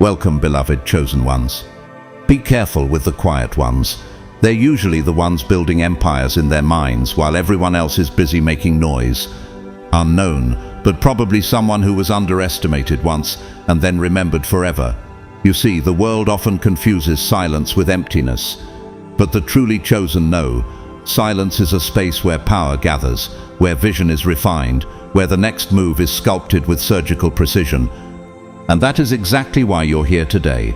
Welcome, beloved chosen ones. Be careful with the quiet ones. They're usually the ones building empires in their minds while everyone else is busy making noise. Unknown, but probably someone who was underestimated once and then remembered forever. You see, the world often confuses silence with emptiness. But the truly chosen know, silence is a space where power gathers, where vision is refined, where the next move is sculpted with surgical precision. And that is exactly why you're here today.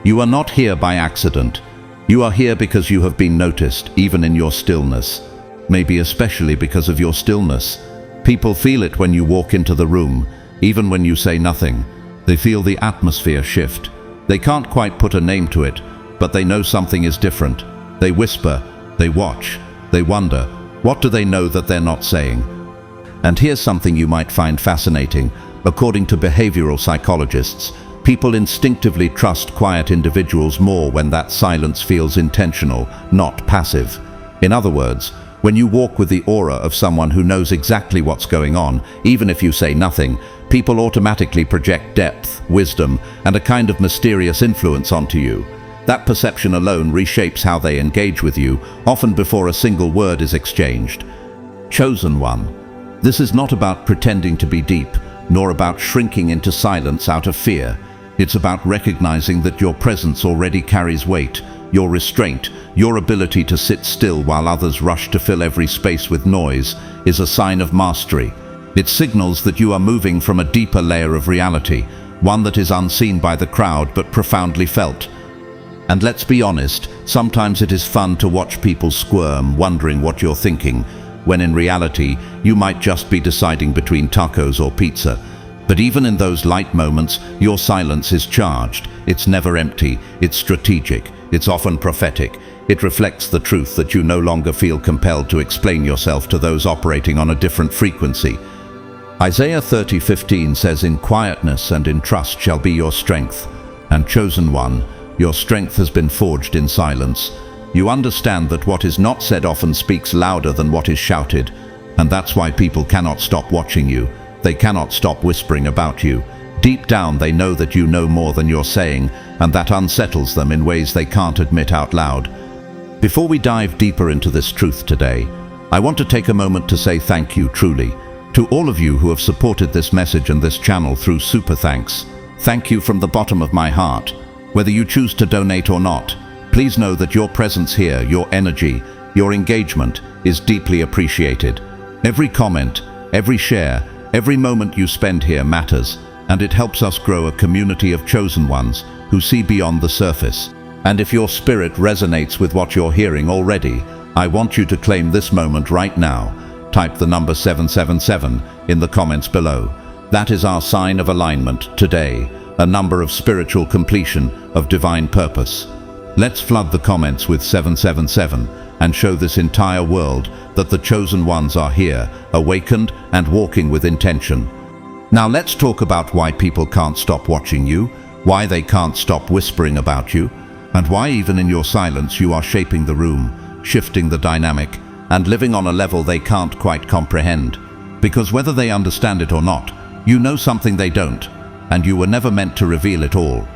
You are not here by accident. You are here because you have been noticed, even in your stillness. Maybe especially because of your stillness. People feel it when you walk into the room, even when you say nothing. They feel the atmosphere shift. They can't quite put a name to it, but they know something is different. They whisper, they watch, they wonder, what do they know that they're not saying? And here's something you might find fascinating. According to behavioral psychologists, people instinctively trust quiet individuals more when that silence feels intentional, not passive. In other words, when you walk with the aura of someone who knows exactly what's going on, even if you say nothing, people automatically project depth, wisdom, and a kind of mysterious influence onto you. That perception alone reshapes how they engage with you, often before a single word is exchanged. Chosen one. This is not about pretending to be deep, nor about shrinking into silence out of fear. It's about recognizing that your presence already carries weight, your restraint, your ability to sit still while others rush to fill every space with noise, is a sign of mastery. It signals that you are moving from a deeper layer of reality, one that is unseen by the crowd but profoundly felt. And let's be honest, sometimes it is fun to watch people squirm, wondering what you're thinking, when in reality, you might just be deciding between tacos or pizza. But even in those light moments, your silence is charged. It's never empty, it's strategic, it's often prophetic. It reflects the truth that you no longer feel compelled to explain yourself to those operating on a different frequency. Isaiah 30:15 says, "In quietness and in trust shall be your strength." And chosen one, your strength has been forged in silence. You understand that what is not said often speaks louder than what is shouted, and that's why people cannot stop watching you. They cannot stop whispering about you. Deep down they know that you know more than you're saying, and that unsettles them in ways they can't admit out loud. Before we dive deeper into this truth today, I want to take a moment to say thank you truly to all of you who have supported this message and this channel through super thanks. Thank you from the bottom of my heart. Whether you choose to donate or not, please know that your presence here, your energy, your engagement is deeply appreciated. Every comment, every share, every moment you spend here matters, and it helps us grow a community of chosen ones who see beyond the surface. And if your spirit resonates with what you're hearing already, I want you to claim this moment right now. Type the number 777 in the comments below. That is our sign of alignment today, a number of spiritual completion, of divine purpose. Let's flood the comments with 777 and show this entire world that the chosen ones are here, awakened and walking with intention. Now let's talk about why people can't stop watching you, why they can't stop whispering about you, and why even in your silence you are shaping the room, shifting the dynamic, and living on a level they can't quite comprehend. Because whether they understand it or not, you know something they don't, and you were never meant to reveal it all.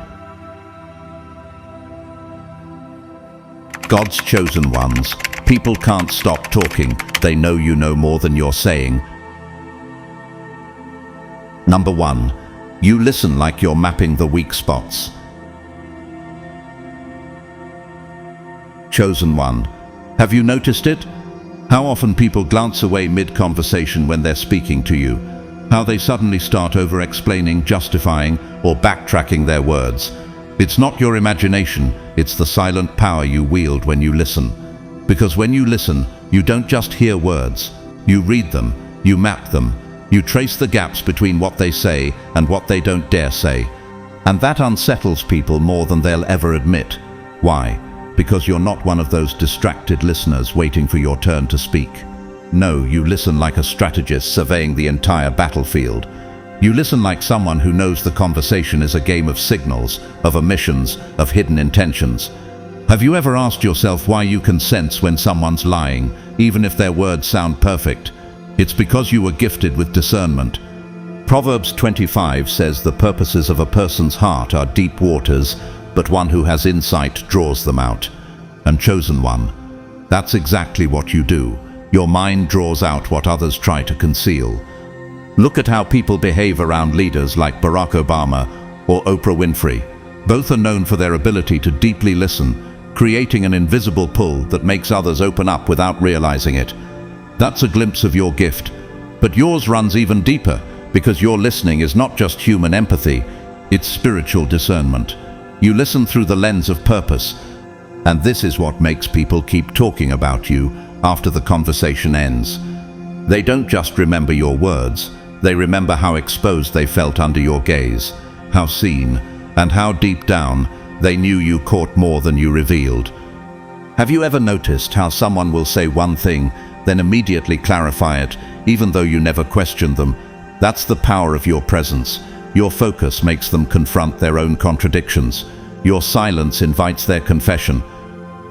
God's chosen ones. People can't stop talking. They know you know more than you're saying. Number 1. You listen like you're mapping the weak spots. Chosen one. Have you noticed it? How often people glance away mid-conversation when they're speaking to you. How they suddenly start over-explaining, justifying, or backtracking their words. It's not your imagination, it's the silent power you wield when you listen. Because when you listen, you don't just hear words. You read them, you map them, you trace the gaps between what they say and what they don't dare say. And that unsettles people more than they'll ever admit. Why? Because you're not one of those distracted listeners waiting for your turn to speak. No, you listen like a strategist surveying the entire battlefield. You listen like someone who knows the conversation is a game of signals, of omissions, of hidden intentions. Have you ever asked yourself why you can sense when someone's lying, even if their words sound perfect? It's because you were gifted with discernment. Proverbs 25 says the purposes of a person's heart are deep waters, but one who has insight draws them out. And chosen one, that's exactly what you do. Your mind draws out what others try to conceal. Look at how people behave around leaders like Barack Obama or Oprah Winfrey. Both are known for their ability to deeply listen, creating an invisible pull that makes others open up without realizing it. That's a glimpse of your gift, but yours runs even deeper because your listening is not just human empathy, it's spiritual discernment. You listen through the lens of purpose, and this is what makes people keep talking about you after the conversation ends. They don't just remember your words, they remember how exposed they felt under your gaze, how seen, and how deep down they knew you caught more than you revealed. Have you ever noticed how someone will say one thing, then immediately clarify it, even though you never questioned them? That's the power of your presence. Your focus makes them confront their own contradictions. Your silence invites their confession.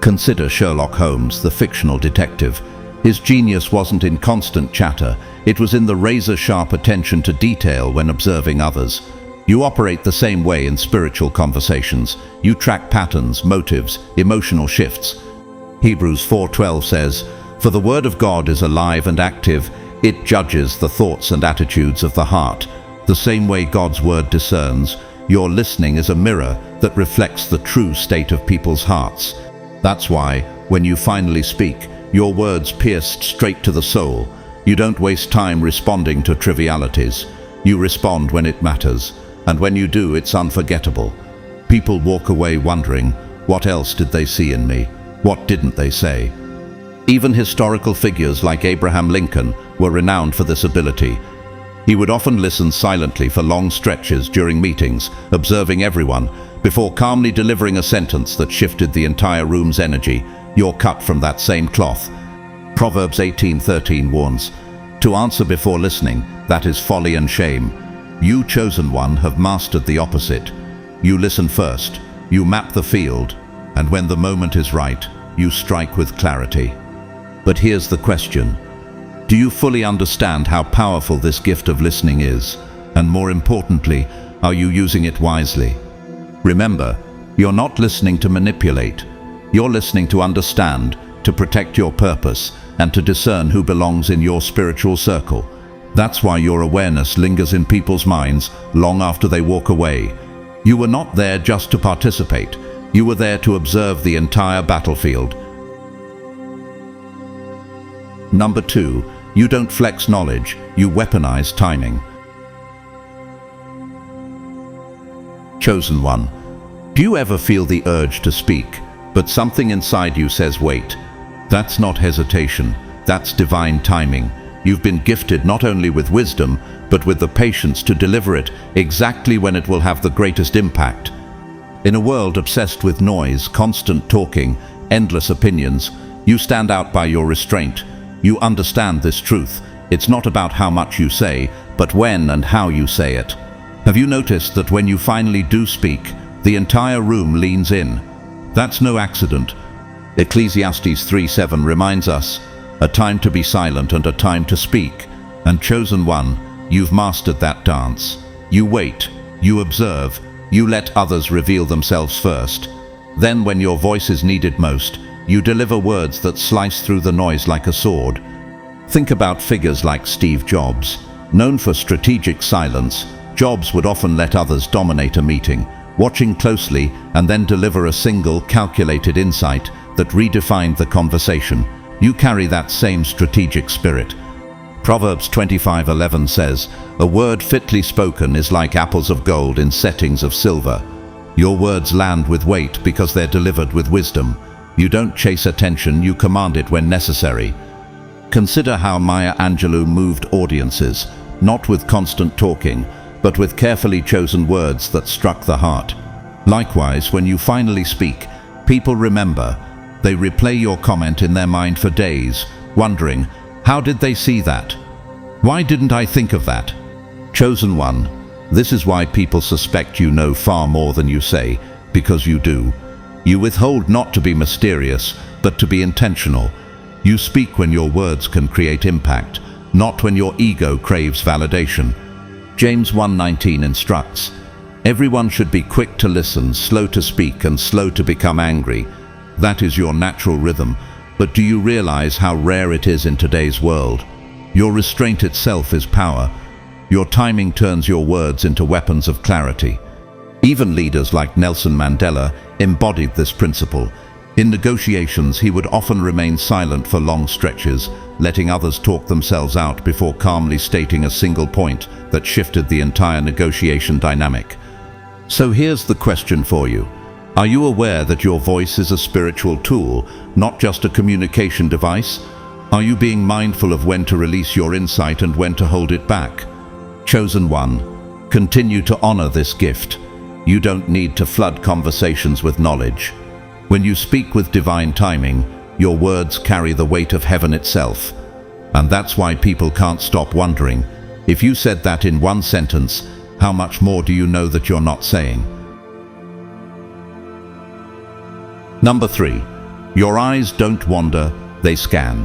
Consider Sherlock Holmes, the fictional detective. His genius wasn't in constant chatter, it was in the razor-sharp attention to detail when observing others. You operate the same way in spiritual conversations. You track patterns, motives, emotional shifts. Hebrews 4:12 says, "For the word of God is alive and active. It judges the thoughts and attitudes of the heart." The same way God's word discerns, your listening is a mirror that reflects the true state of people's hearts. That's why, when you finally speak, your words pierce straight to the soul. You don't waste time responding to trivialities. You respond when it matters, and when you do, it's unforgettable. People walk away wondering, what else did they see in me? What didn't they say? Even historical figures like Abraham Lincoln were renowned for this ability. He would often listen silently for long stretches during meetings, observing everyone, before calmly delivering a sentence that shifted the entire room's energy. You're cut from that same cloth. Proverbs 18:13 warns, "To answer before listening, that is folly and shame." You, chosen one, have mastered the opposite. You listen first, you map the field, and when the moment is right, you strike with clarity. But here's the question. Do you fully understand how powerful this gift of listening is? And more importantly, are you using it wisely? Remember, you're not listening to manipulate. You're listening to understand, to protect your purpose, and to discern who belongs in your spiritual circle. That's why your awareness lingers in people's minds long after they walk away. You were not there just to participate. You were there to observe the entire battlefield. Number 2, you don't flex knowledge, you weaponize timing. Chosen one, do you ever feel the urge to speak, but something inside you says wait? That's not hesitation, that's divine timing. You've been gifted not only with wisdom, but with the patience to deliver it exactly when it will have the greatest impact. In a world obsessed with noise, constant talking, endless opinions, you stand out by your restraint. You understand this truth. It's not about how much you say, but when and how you say it. Have you noticed that when you finally do speak, the entire room leans in? That's no accident. Ecclesiastes 3:7 reminds us, a time to be silent and a time to speak. And chosen one, you've mastered that dance. You wait, you observe, you let others reveal themselves first. Then when your voice is needed most, you deliver words that slice through the noise like a sword. Think about figures like Steve Jobs. Known for strategic silence, Jobs would often let others dominate a meeting, watching closely and then deliver a single, calculated insight that redefined the conversation. You carry that same strategic spirit. Proverbs 25:11 says, "A word fitly spoken is like apples of gold in settings of silver." Your words land with weight because they're delivered with wisdom. You don't chase attention, you command it when necessary. Consider how Maya Angelou moved audiences, not with constant talking, but with carefully chosen words that struck the heart. Likewise, when you finally speak, people remember. They replay your comment in their mind for days, wondering, how did they see that? Why didn't I think of that? Chosen one, this is why people suspect you know far more than you say, because you do. You withhold not to be mysterious, but to be intentional. You speak when your words can create impact, not when your ego craves validation. James 1:19 instructs, "Everyone should be quick to listen, slow to speak, and slow to become angry. That is your natural rhythm, but do you realize how rare it is in today's world? Your restraint itself is power. Your timing turns your words into weapons of clarity." Even leaders like Nelson Mandela embodied this principle. In negotiations, he would often remain silent for long stretches, letting others talk themselves out before calmly stating a single point that shifted the entire negotiation dynamic. So here's the question for you. Are you aware that your voice is a spiritual tool, not just a communication device? Are you being mindful of when to release your insight and when to hold it back? Chosen one, continue to honor this gift. You don't need to flood conversations with knowledge. When you speak with divine timing, your words carry the weight of heaven itself. And that's why people can't stop wondering, if you said that in one sentence, how much more do you know that you're not saying? Number 3, your eyes don't wander, they scan.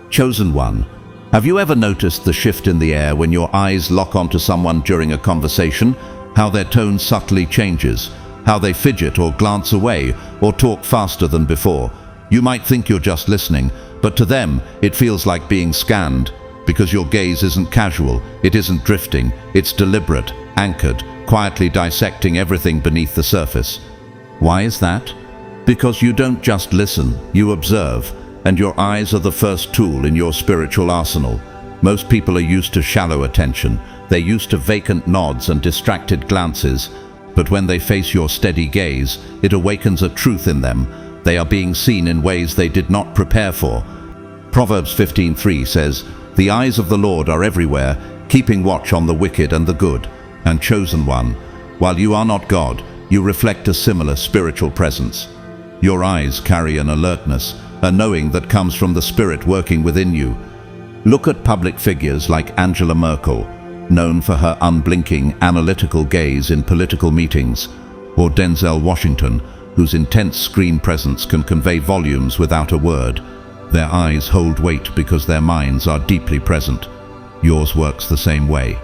Chosen one, have you ever noticed the shift in the air when your eyes lock onto someone during a conversation? How their tone subtly changes, how they fidget or glance away or talk faster than before. You might think you're just listening, but to them it feels like being scanned, because your gaze isn't casual, it isn't drifting, it's deliberate, anchored, quietly dissecting everything beneath the surface. Why is that? Because you don't just listen, you observe, and your eyes are the first tool in your spiritual arsenal. Most people are used to shallow attention. They're used to vacant nods and distracted glances, but when they face your steady gaze, it awakens a truth in them. They are being seen in ways they did not prepare for. Proverbs 15:3 says, "The eyes of the Lord are everywhere, keeping watch on the wicked and the good." And chosen one, while you are not God, you reflect a similar spiritual presence. Your eyes carry an alertness, a knowing that comes from the Spirit working within you. Look at public figures like Angela Merkel, known for her unblinking, analytical gaze in political meetings, or Denzel Washington, whose intense screen presence can convey volumes without a word. Their eyes hold weight because their minds are deeply present. Yours works the same way.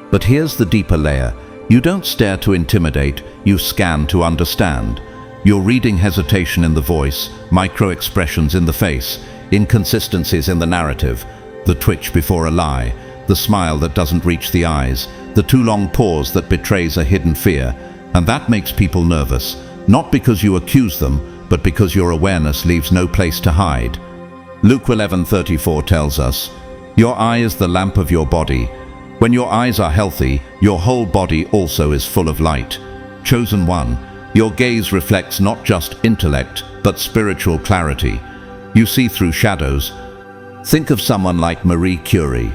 But here's the deeper layer. You don't stare to intimidate, you scan to understand. You're reading hesitation in the voice, micro-expressions in the face, inconsistencies in the narrative, the twitch before a lie, the smile that doesn't reach the eyes, the too long pause that betrays a hidden fear. And that makes people nervous, not because you accuse them, but because your awareness leaves no place to hide. Luke 11:34 tells us, "Your eye is the lamp of your body. When your eyes are healthy, your whole body also is full of light." Chosen one, your gaze reflects not just intellect, but spiritual clarity. You see through shadows. Think of someone like Marie Curie.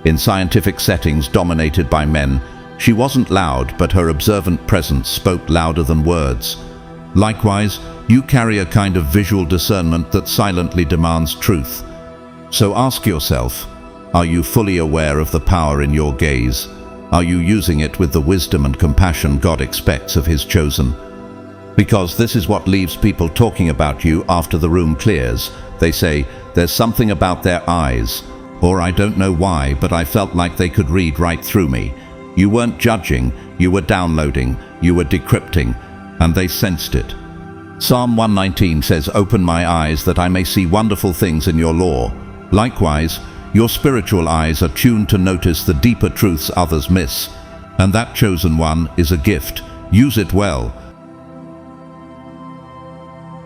In scientific settings dominated by men, she wasn't loud, but her observant presence spoke louder than words. Likewise, you carry a kind of visual discernment that silently demands truth. So ask yourself, are you fully aware of the power in your gaze? Are you using it with the wisdom and compassion God expects of His chosen? Because this is what leaves people talking about you after the room clears. They say, "There's something about their eyes," or "I don't know why, but I felt like they could read right through me." You weren't judging, you were downloading, you were decrypting, and they sensed it. Psalm 119 says, "Open my eyes that I may see wonderful things in your law." Likewise, your spiritual eyes are tuned to notice the deeper truths others miss. And that chosen one is a gift. Use it well.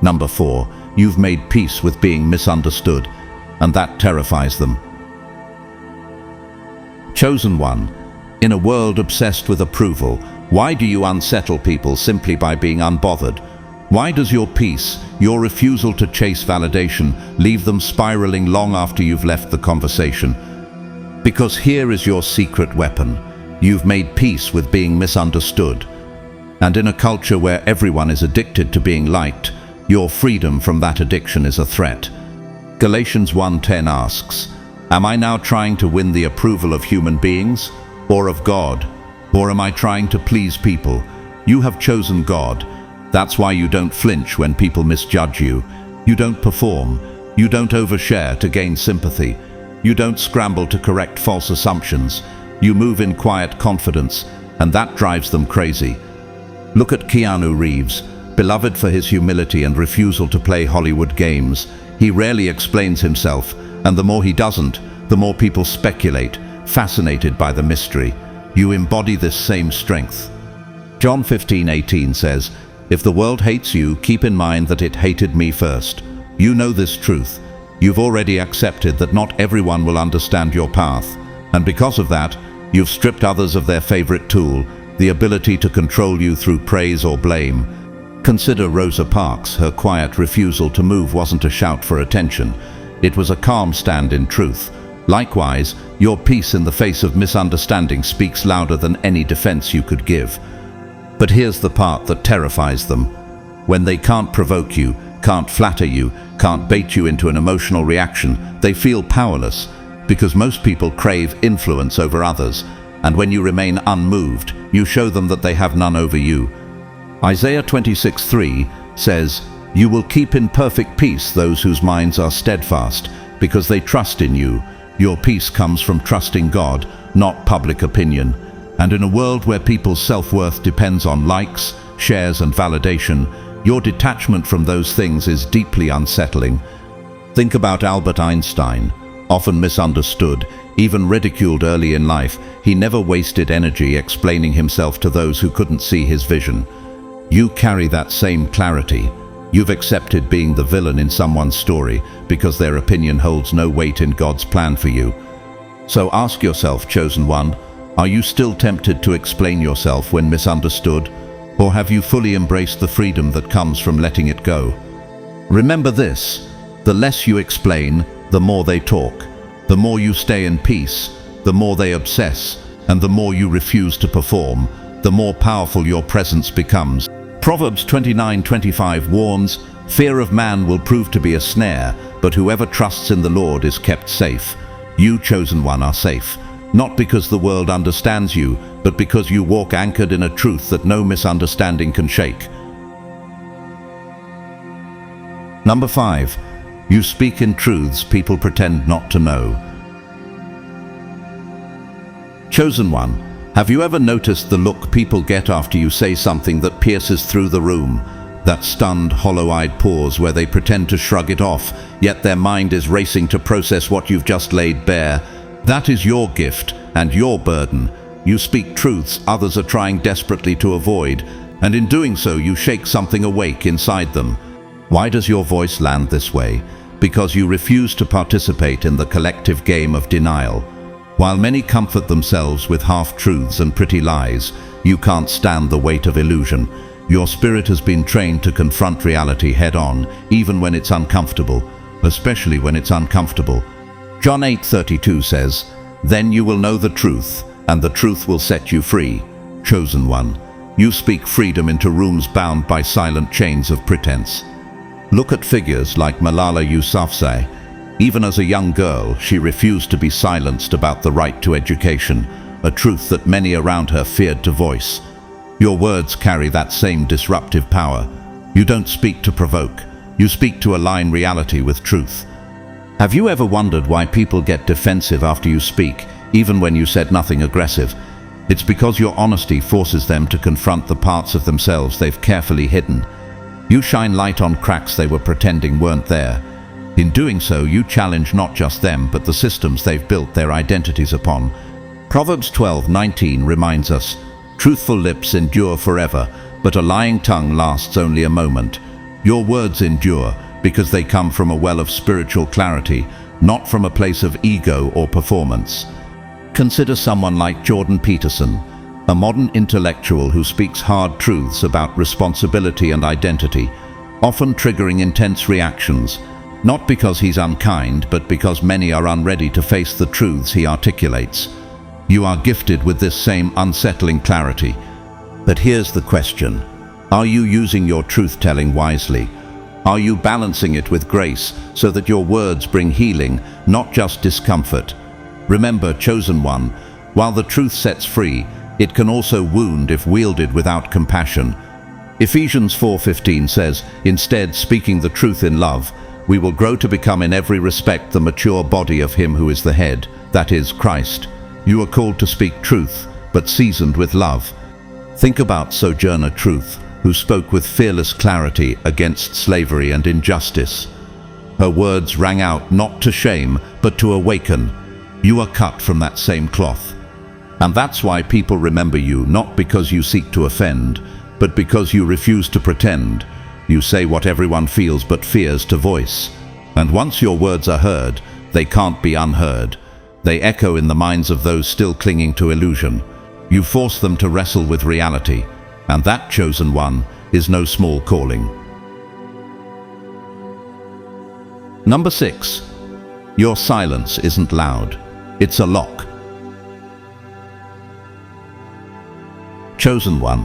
Number 4, you've made peace with being misunderstood, and that terrifies them. Chosen one, in a world obsessed with approval, why do you unsettle people simply by being unbothered? Why does your peace, your refusal to chase validation, leave them spiraling long after you've left the conversation? Because here is your secret weapon. You've made peace with being misunderstood. And in a culture where everyone is addicted to being liked, your freedom from that addiction is a threat. Galatians 1:10 asks, "Am I now trying to win the approval of human beings, or of God? Or am I trying to please people? You have chosen God. That's why you don't flinch when people misjudge you. You don't perform. You don't overshare to gain sympathy. You don't scramble to correct false assumptions. You move in quiet confidence, and that drives them crazy. Look at Keanu Reeves, beloved for his humility and refusal to play Hollywood games. He rarely explains himself, and the more he doesn't, the more people speculate, fascinated by the mystery. You embody this same strength. John 15:18 says, "If the world hates you, keep in mind that it hated me first." You know this truth. You've already accepted that not everyone will understand your path, and because of that, you've stripped others of their favorite tool, the ability to control you through praise or blame. Consider Rosa Parks. Her quiet refusal to move wasn't a shout for attention. It was a calm stand in truth. Likewise, your peace in the face of misunderstanding speaks louder than any defense you could give. But here's the part that terrifies them. When they can't provoke you, can't flatter you, can't bait you into an emotional reaction, they feel powerless, because most people crave influence over others, and when you remain unmoved, you show them that they have none over you. Isaiah 26:3 says, "You will keep in perfect peace those whose minds are steadfast, because they trust in you." Your peace comes from trusting God, not public opinion. And in a world where people's self-worth depends on likes, shares, and validation, your detachment from those things is deeply unsettling. Think about Albert Einstein. Often misunderstood, even ridiculed early in life, he never wasted energy explaining himself to those who couldn't see his vision. You carry that same clarity. You've accepted being the villain in someone's story because their opinion holds no weight in God's plan for you. So ask yourself, chosen one, are you still tempted to explain yourself when misunderstood? Or have you fully embraced the freedom that comes from letting it go? Remember this, the less you explain, the more they talk. The more you stay in peace, the more they obsess, and the more you refuse to perform, the more powerful your presence becomes. Proverbs 29:25 warns, "Fear of man will prove to be a snare, but whoever trusts in the Lord is kept safe." You, chosen one, are safe, not because the world understands you, but because you walk anchored in a truth that no misunderstanding can shake. Number 5. You speak in truths people pretend not to know. Chosen one, have you ever noticed the look people get after you say something that pierces through the room? That stunned, hollow-eyed pause where they pretend to shrug it off, yet their mind is racing to process what you've just laid bare. That is your gift and your burden. You speak truths others are trying desperately to avoid, and in doing so you shake something awake inside them. Why does your voice land this way? Because you refuse to participate in the collective game of denial. While many comfort themselves with half-truths and pretty lies, you can't stand the weight of illusion. Your spirit has been trained to confront reality head-on, even when it's uncomfortable, especially when it's uncomfortable. John 8:32 says, "Then you will know the truth, and the truth will set you free." Chosen one, you speak freedom into rooms bound by silent chains of pretense. Look at figures like Malala Yousafzai. Even as a young girl, she refused to be silenced about the right to education, a truth that many around her feared to voice. Your words carry that same disruptive power. You don't speak to provoke. You speak to align reality with truth. Have you ever wondered why people get defensive after you speak, even when you said nothing aggressive? It's because your honesty forces them to confront the parts of themselves they've carefully hidden. You shine light on cracks they were pretending weren't there. In doing so, you challenge not just them, but the systems they've built their identities upon. Proverbs 12:19 reminds us, "Truthful lips endure forever, but a lying tongue lasts only a moment." Your words endure because they come from a well of spiritual clarity, not from a place of ego or performance. Consider someone like Jordan Peterson, a modern intellectual who speaks hard truths about responsibility and identity, often triggering intense reactions, not because he's unkind, but because many are unready to face the truths he articulates. You are gifted with this same unsettling clarity. But here's the question. Are you using your truth-telling wisely? Are you balancing it with grace so that your words bring healing, not just discomfort? Remember, chosen one, while the truth sets free, it can also wound if wielded without compassion. Ephesians 4:15 says, "Instead, speaking the truth in love, We will grow to become in every respect the mature body of him who is the head, that is, Christ. You are called to speak truth, but seasoned with love. Think about Sojourner Truth, who spoke with fearless clarity against slavery and injustice. Her words rang out not to shame, but to awaken. You are cut from that same cloth. And that's why people remember you, not because you seek to offend, but because you refuse to pretend. You say what everyone feels but fears to voice. And once your words are heard, they can't be unheard. They echo in the minds of those still clinging to illusion. You force them to wrestle with reality, and that, chosen one, is no small calling. Number 6. Your silence isn't loud. It's a lock. Chosen one,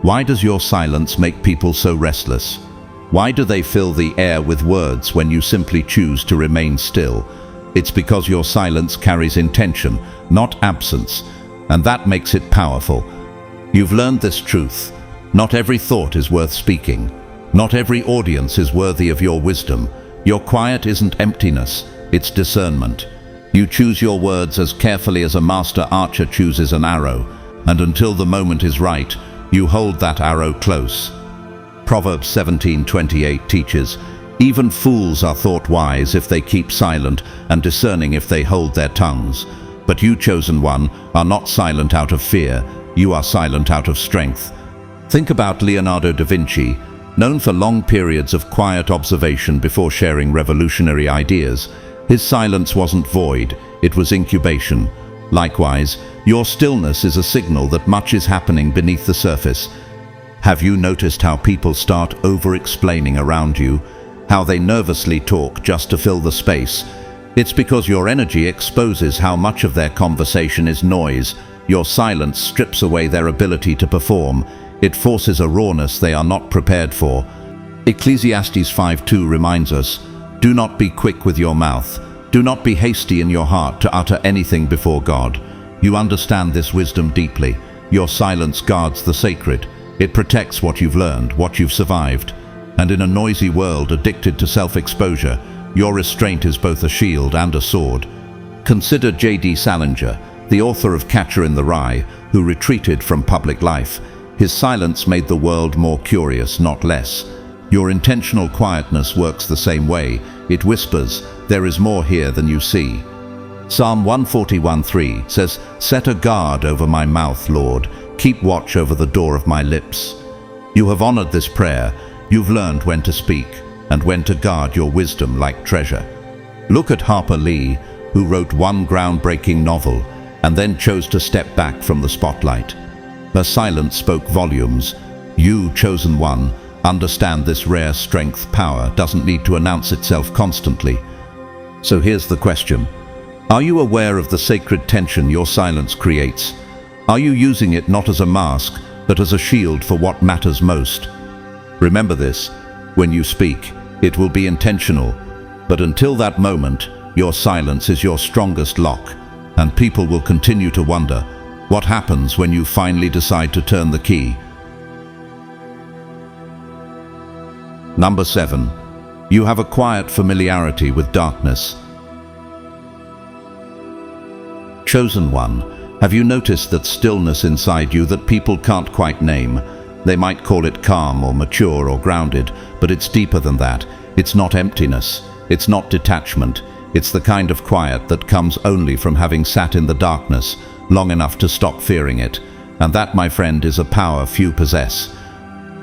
why does your silence make people so restless? Why do they fill the air with words when you simply choose to remain still? It's because your silence carries intention, not absence, and that makes it powerful. You've learned this truth. Not every thought is worth speaking. Not every audience is worthy of your wisdom. Your quiet isn't emptiness, it's discernment. You choose your words as carefully as a master archer chooses an arrow, and until the moment is right, you hold that arrow close. Proverbs 17:28 teaches, "Even fools are thought wise if they keep silent, and discerning if they hold their tongues." But you, chosen one, are not silent out of fear, you are silent out of strength. Think about Leonardo da Vinci, known for long periods of quiet observation before sharing revolutionary ideas. His silence wasn't void, it was incubation. Likewise, your stillness is a signal that much is happening beneath the surface. Have you noticed how people start over-explaining around you? How they nervously talk just to fill the space? It's because your energy exposes how much of their conversation is noise. Your silence strips away their ability to perform. It forces a rawness they are not prepared for. Ecclesiastes 5:2 reminds us, "Do not be quick with your mouth. Do not be hasty in your heart to utter anything before God." You understand this wisdom deeply. Your silence guards the sacred. It protects what you've learned, what you've survived. And in a noisy world addicted to self-exposure, your restraint is both a shield and a sword. Consider J.D. Salinger, the author of Catcher in the Rye, who retreated from public life. His silence made the world more curious, not less. Your intentional quietness works the same way. It whispers, "There is more here than you see." Psalm 141:3 says, "Set a guard over my mouth, Lord. Keep watch over the door of my lips." You have honored this prayer. You've learned when to speak and when to guard your wisdom like treasure. Look at Harper Lee, who wrote one groundbreaking novel and then chose to step back from the spotlight. Her silence spoke volumes. You, chosen one, understand this rare strength. Power doesn't need to announce itself constantly. So here's the question. Are you aware of the sacred tension your silence creates? Are you using it not as a mask, but as a shield for what matters most? Remember this, when you speak, it will be intentional. But until that moment, your silence is your strongest lock, and people will continue to wonder, what happens when you finally decide to turn the key? Number 7. You have a quiet familiarity with darkness. Chosen one, have you noticed that stillness inside you that people can't quite name? They might call it calm or mature or grounded, but it's deeper than that. It's not emptiness. It's not detachment. It's the kind of quiet that comes only from having sat in the darkness long enough to stop fearing it. And that, my friend, is a power few possess.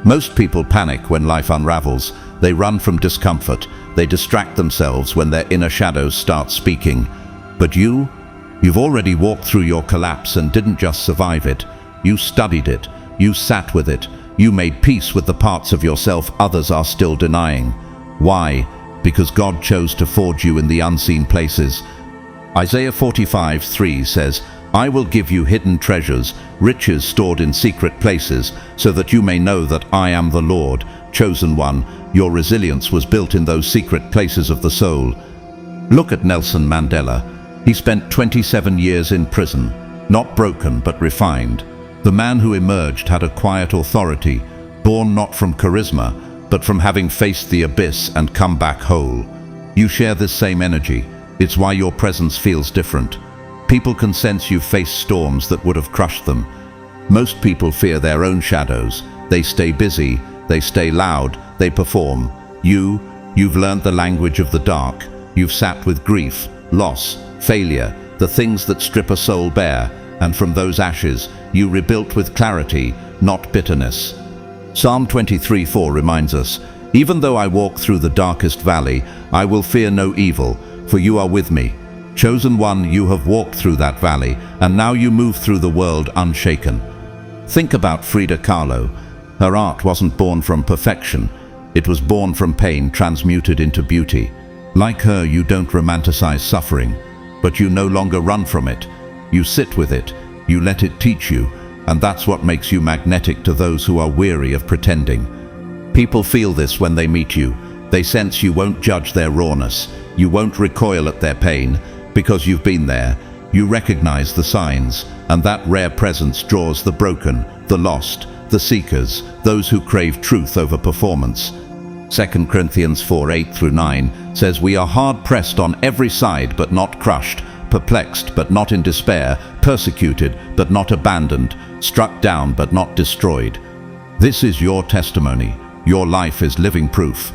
Most people panic when life unravels. They run from discomfort. They distract themselves when their inner shadows start speaking. But you've already walked through your collapse and didn't just survive it. You studied it. You sat with it. You made peace with the parts of yourself others are still denying. Why? Because God chose to forge you in the unseen places. Isaiah 45:3 says, "I will give you hidden treasures, riches stored in secret places, so that you may know that I am the Lord." Chosen one, your resilience was built in those secret places of the soul. Look at Nelson Mandela. He spent 27 years in prison, not broken but refined. The man who emerged had a quiet authority, born not from charisma, but from having faced the abyss and come back whole. You share this same energy. It's why your presence feels different. People can sense you face storms that would have crushed them. Most people fear their own shadows. They stay busy, they stay loud, they perform. You've learned the language of the dark. You've sat with grief, loss, failure, the things that strip a soul bare, and from those ashes, you rebuilt with clarity, not bitterness. Psalm 23:4 reminds us, "Even though I walk through the darkest valley, I will fear no evil, for you are with me." Chosen one, you have walked through that valley, and now you move through the world unshaken. Think about Frida Kahlo. Her art wasn't born from perfection. It was born from pain transmuted into beauty. Like her, you don't romanticize suffering, but you no longer run from it. You sit with it, you let it teach you, and that's what makes you magnetic to those who are weary of pretending. People feel this when they meet you. They sense you won't judge their rawness. You won't recoil at their pain, because you've been there. You recognize the signs, and that rare presence draws the broken, the lost, the seekers, those who crave truth over performance. 2 Corinthians 4:8-9 says, "We are hard-pressed on every side but not crushed, perplexed but not in despair, persecuted but not abandoned, struck down but not destroyed." This is your testimony. Your life is living proof.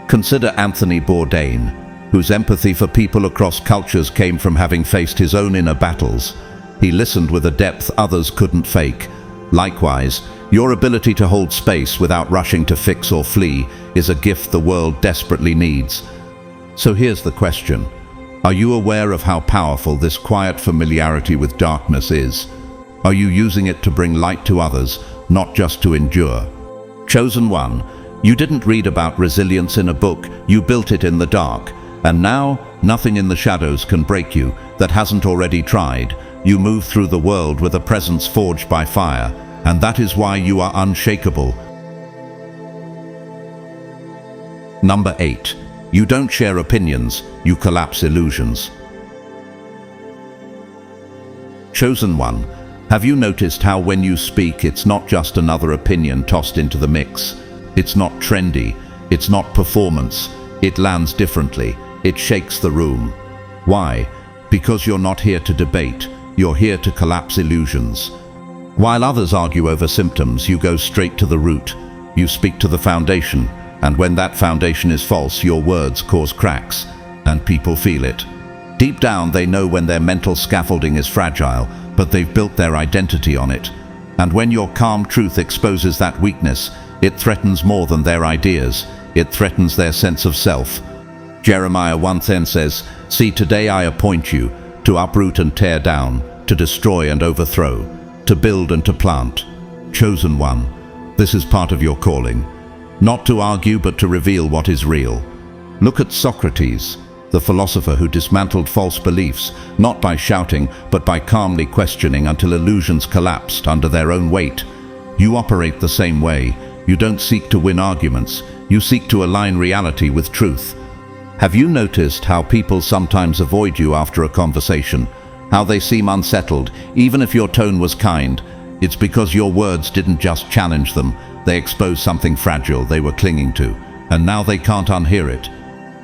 Consider Anthony Bourdain, whose empathy for people across cultures came from having faced his own inner battles. He listened with a depth others couldn't fake. Likewise, your ability to hold space without rushing to fix or flee is a gift the world desperately needs. So here's the question. Are you aware of how powerful this quiet familiarity with darkness is? Are you using it to bring light to others, not just to endure? Chosen one, you didn't read about resilience in a book, you built it in the dark. And now, nothing in the shadows can break you that hasn't already tried. You move through the world with a presence forged by fire, and that is why you are unshakable. Number 8. You don't share opinions, you collapse illusions. Chosen one, have you noticed how when you speak, it's not just another opinion tossed into the mix? It's not trendy, it's not performance, it lands differently. It shakes the room. Why? Because you're not here to debate, you're here to collapse illusions. While others argue over symptoms, you go straight to the root. You speak to the foundation, and when that foundation is false, your words cause cracks, and people feel it. Deep down, they know when their mental scaffolding is fragile, but they've built their identity on it. And when your calm truth exposes that weakness, it threatens more than their ideas. It threatens their sense of self. Jeremiah 1:10 says, "See, today I appoint you to uproot and tear down, to destroy and overthrow, to build and to plant." Chosen one, this is part of your calling. Not to argue, but to reveal what is real. Look at Socrates, the philosopher who dismantled false beliefs, not by shouting, but by calmly questioning until illusions collapsed under their own weight. You operate the same way. You don't seek to win arguments. You seek to align reality with truth. Have you noticed how people sometimes avoid you after a conversation? How they seem unsettled, even if your tone was kind? It's because your words didn't just challenge them. They exposed something fragile they were clinging to, and now they can't unhear it.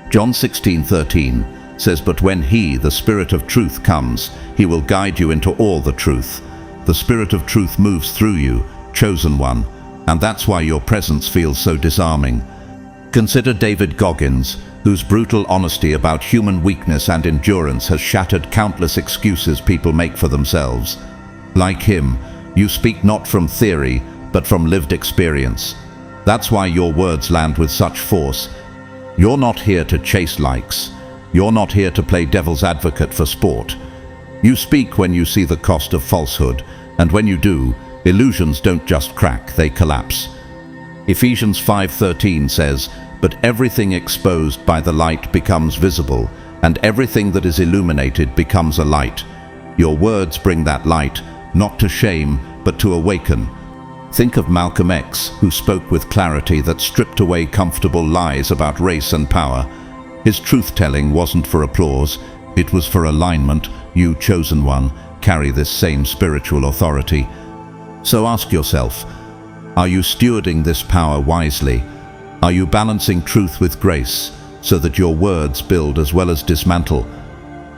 John 16:13 says, "But when He, the Spirit of truth, comes, He will guide you into all the truth." The Spirit of truth moves through you, chosen one, and that's why your presence feels so disarming. Consider David Goggins, whose brutal honesty about human weakness and endurance has shattered countless excuses people make for themselves. Like him, you speak not from theory, but from lived experience. That's why your words land with such force. You're not here to chase likes. You're not here to play devil's advocate for sport. You speak when you see the cost of falsehood, and when you do, illusions don't just crack, they collapse. Ephesians 5:13 says, "But everything exposed by the light becomes visible, and everything that is illuminated becomes a light." Your words bring that light, not to shame, but to awaken. Think of Malcolm X, who spoke with clarity that stripped away comfortable lies about race and power. His truth-telling wasn't for applause, it was for alignment. You, chosen one, carry this same spiritual authority. So ask yourself, are you stewarding this power wisely? Are you balancing truth with grace, so that your words build as well as dismantle.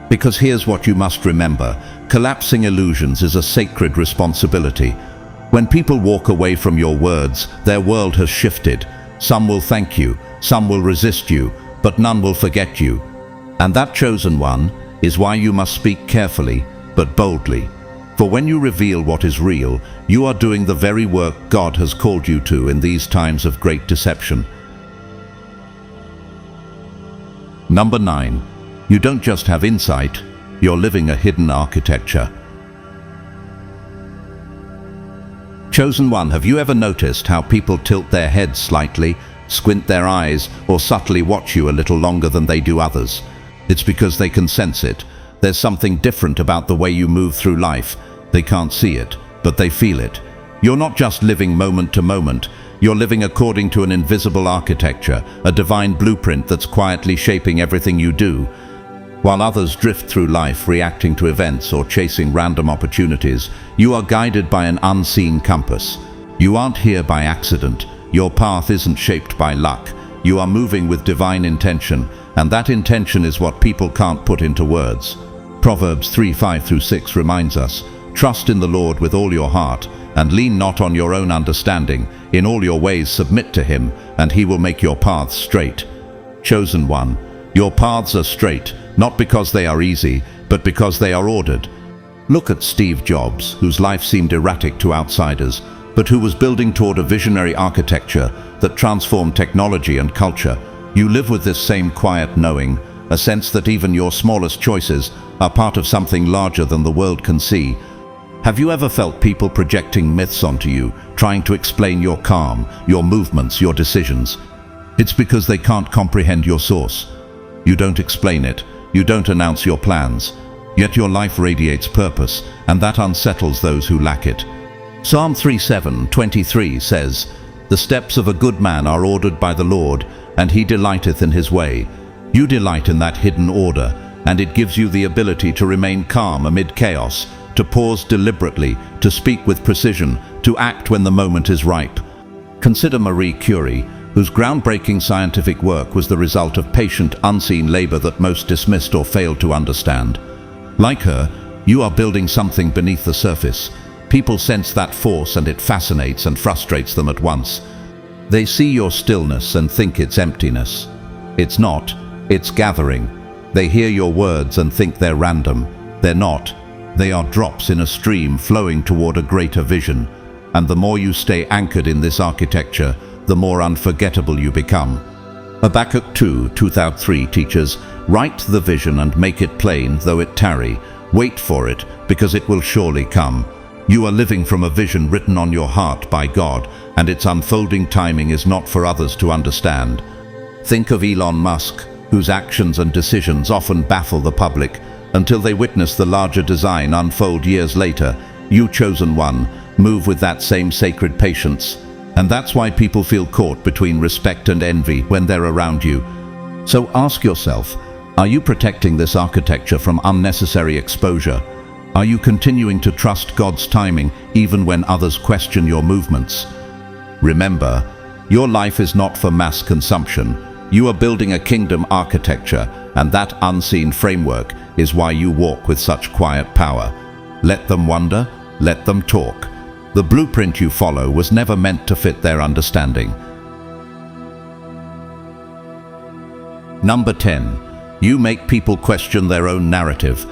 Because here's what you must remember: collapsing illusions is a sacred responsibility. When people walk away from your words, their world has shifted. Some will thank you, some will resist you, but none will forget you. And that chosen one is why you must speak carefully, but boldly. For when you reveal what is real, you are doing the very work God has called you to in these times of great deception. Number 9. You don't just have insight, you're living a hidden architecture. Chosen one, have you ever noticed how people tilt their heads slightly, squint their eyes, or subtly watch you a little longer than they do others? It's because they can sense it. There's something different about the way you move through life. They can't see it, but they feel it. You're not just living moment to moment. You're living according to an invisible architecture, a divine blueprint that's quietly shaping everything you do. While others drift through life reacting to events or chasing random opportunities, you are guided by an unseen compass. You aren't here by accident. Your path isn't shaped by luck. You are moving with divine intention, and that intention is what people can't put into words. Proverbs 3:5-6 reminds us, "Trust in the Lord with all your heart, and lean not on your own understanding. In all your ways submit to him, and he will make your paths straight." Chosen one, your paths are straight, not because they are easy, but because they are ordered. Look at Steve Jobs, whose life seemed erratic to outsiders, but who was building toward a visionary architecture that transformed technology and culture. You live with this same quiet knowing, a sense that even your smallest choices are part of something larger than the world can see. Have you ever felt people projecting myths onto you, trying to explain your calm, your movements, your decisions? It's because they can't comprehend your source. You don't explain it, you don't announce your plans, yet your life radiates purpose, and that unsettles those who lack it. Psalm 3:7-23 says, "The steps of a good man are ordered by the Lord, and he delighteth in his way." You delight in that hidden order, and it gives you the ability to remain calm amid chaos, to pause deliberately, to speak with precision, to act when the moment is ripe. Consider Marie Curie, whose groundbreaking scientific work was the result of patient, unseen labor that most dismissed or failed to understand. Like her, you are building something beneath the surface. People sense that force, and it fascinates and frustrates them at once. They see your stillness and think it's emptiness. It's not, it's gathering. They hear your words and think they're random. They're not. They are drops in a stream flowing toward a greater vision. And the more you stay anchored in this architecture, the more unforgettable you become. Habakkuk 2:2-3 teaches, "Write the vision and make it plain, though it tarry. Wait for it, because it will surely come." You are living from a vision written on your heart by God, and its unfolding timing is not for others to understand. Think of Elon Musk, whose actions and decisions often baffle the public until they witness the larger design unfold years later. You, chosen one, move with that same sacred patience. And that's why people feel caught between respect and envy when they're around you. So ask yourself, are you protecting this architecture from unnecessary exposure? Are you continuing to trust God's timing even when others question your movements? Remember, your life is not for mass consumption. You are building a kingdom architecture, and that unseen framework is why you walk with such quiet power. Let them wonder, let them talk. The blueprint you follow was never meant to fit their understanding. Number 10. You make people question their own narrative.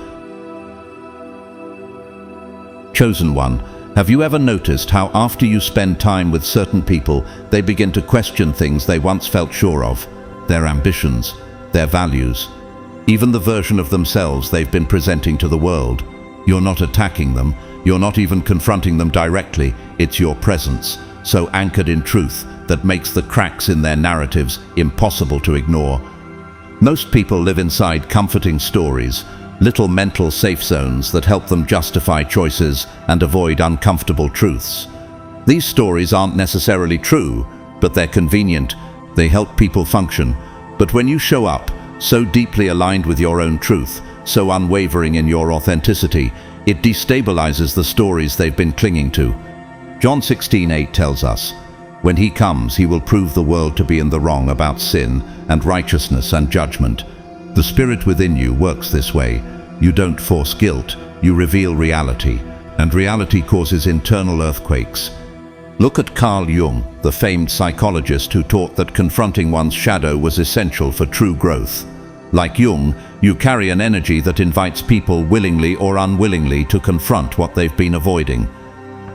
Chosen one, have you ever noticed how after you spend time with certain people, they begin to question things they once felt sure of? Their ambitions, their values, even the version of themselves they've been presenting to the world. You're not attacking them, you're not even confronting them directly, it's your presence, so anchored in truth, that makes the cracks in their narratives impossible to ignore. Most people live inside comforting stories, little mental safe zones that help them justify choices and avoid uncomfortable truths. These stories aren't necessarily true, but they're convenient. They help people function. But when you show up, so deeply aligned with your own truth, so unwavering in your authenticity, it destabilizes the stories they've been clinging to. John 16:8 tells us, When he comes, he will prove the world to be in the wrong about sin and righteousness and judgment. The Spirit within you works this way. You don't force guilt, you reveal reality, and reality causes internal earthquakes. Look at Carl Jung, the famed psychologist who taught that confronting one's shadow was essential for true growth. Like Jung, you carry an energy that invites people willingly or unwillingly to confront what they've been avoiding.